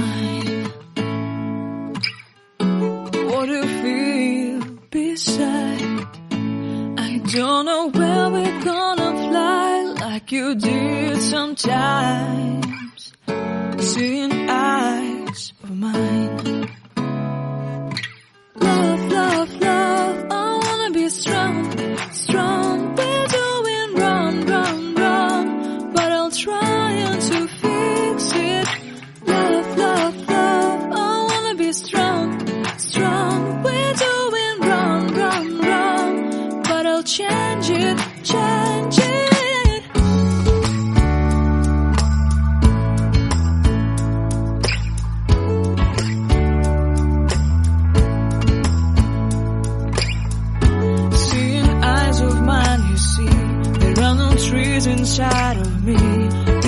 mine. What do you feel beside? I don't know where we're gonna fly like you did sometimes. Seeing eyes of mine. Love, love, love, I wanna be strong, strong. We're doing wrong, wrong, wrong, but I'll try to fix it. Love, love, love, I wanna be strong, strong. We're doing wrong, wrong, wrong, but I'll change it, change it. Trees inside of me.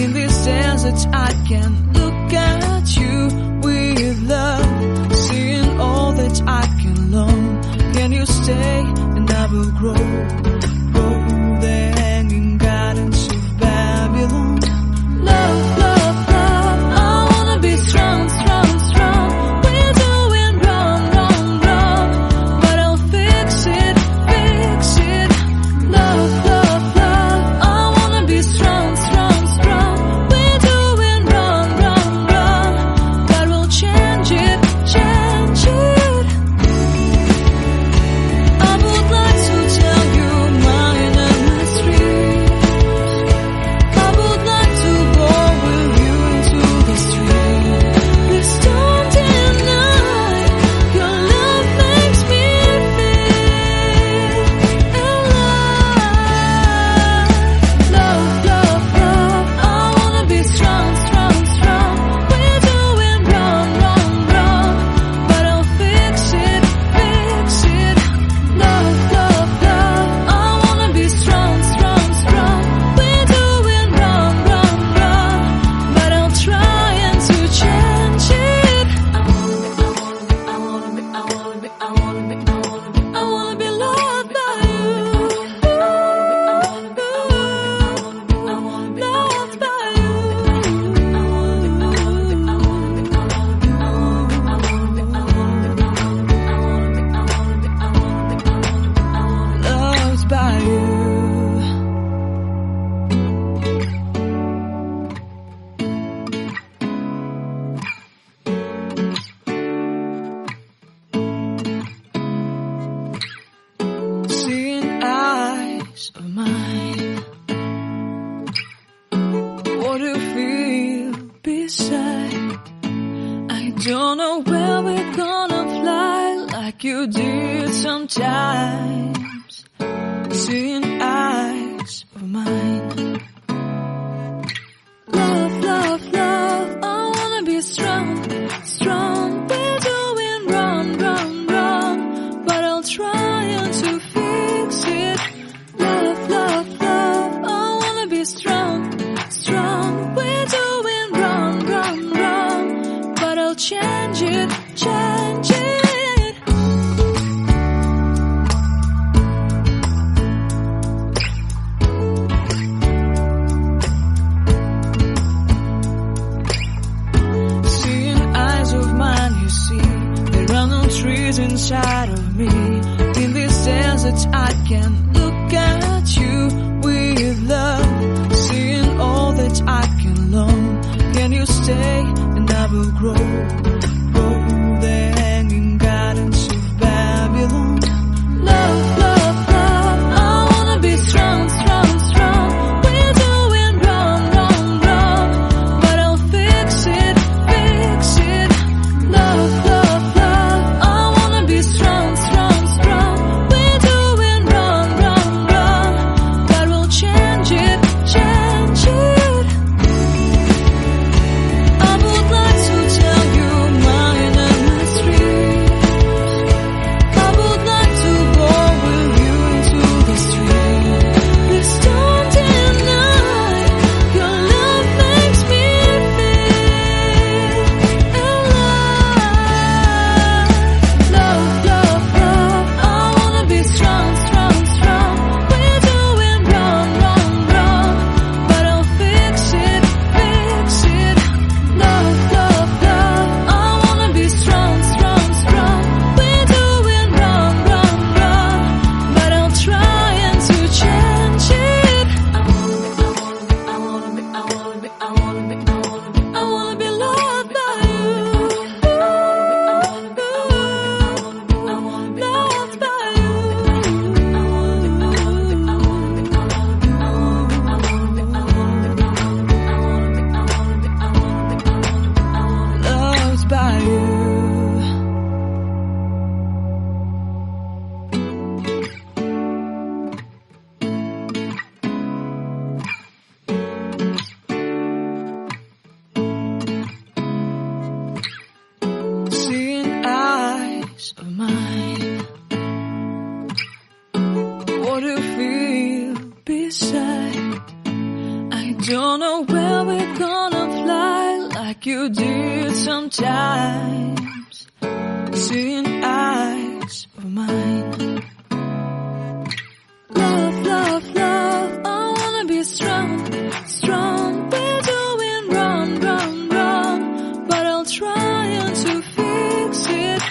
In this desert I can look at you with love. Seeing all that I can learn. Can you stay and I will grow? Grow the hanging gardens of Babylon. Love, love, love, I wanna be strong, strong, strong. We're doing wrong, wrong, wrong, but I'll fix it, fix it. Love, love, strong, strong, strong. We're doing wrong, wrong, wrong, but we'll change it, change it. I would like to tell you mine and my street. I would like to go with you into the street. Please don't deny your love makes me feel alive. Love, love, love, I wanna be strong, strong, strong. We're doing wrong, wrong, wrong, but I'll fix it, fix it. Love, love, love, I wanna be strong, strong, strong. We're doing wrong, wrong, wrong, but I'll try to change it. I wanna be loved by you. Loved by you. Loved by you. Seeing eyes of mine. What do you feel beside? I don't know where we're gonna fly like you did sometimes. Seeing eyes of mine. Love, love, love, I wanna be strong, strong. We're doing wrong, wrong, wrong, but I'll try to fix it. Love, love, love, I wanna be strong, strong. We're doing wrong, wrong, wrong, but I'll change it, change it. Seeing eyes of mine, you see, there are no trees inside of me. In this desert I can look at you with love. Seeing all that I can learn. Can you stay and I will grow? Grow the hanging gardens of Babylon. Love, love, love, I wanna be strong, strong, strong. We're doing wrong, wrong, wrong, but I'll fix it, fix it. Love, love, love, I wanna be strong, strong, strong. We're doing wrong, wrong, wrong, but we'll change it, change it. I would like to tell you like you did sometimes, seeing eyes of mine. Love, love, love, I wanna be strong, strong. We're doing wrong, wrong, wrong, but I'll try to fix it.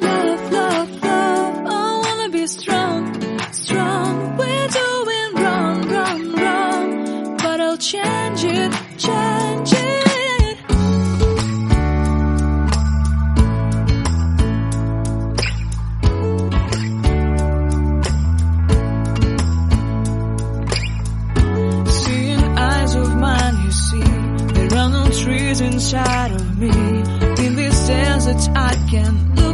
Love, love, love, I wanna be strong, strong. We're doing wrong, wrong, wrong, but I'll change it, change it. Trees inside of me, in this desert I can look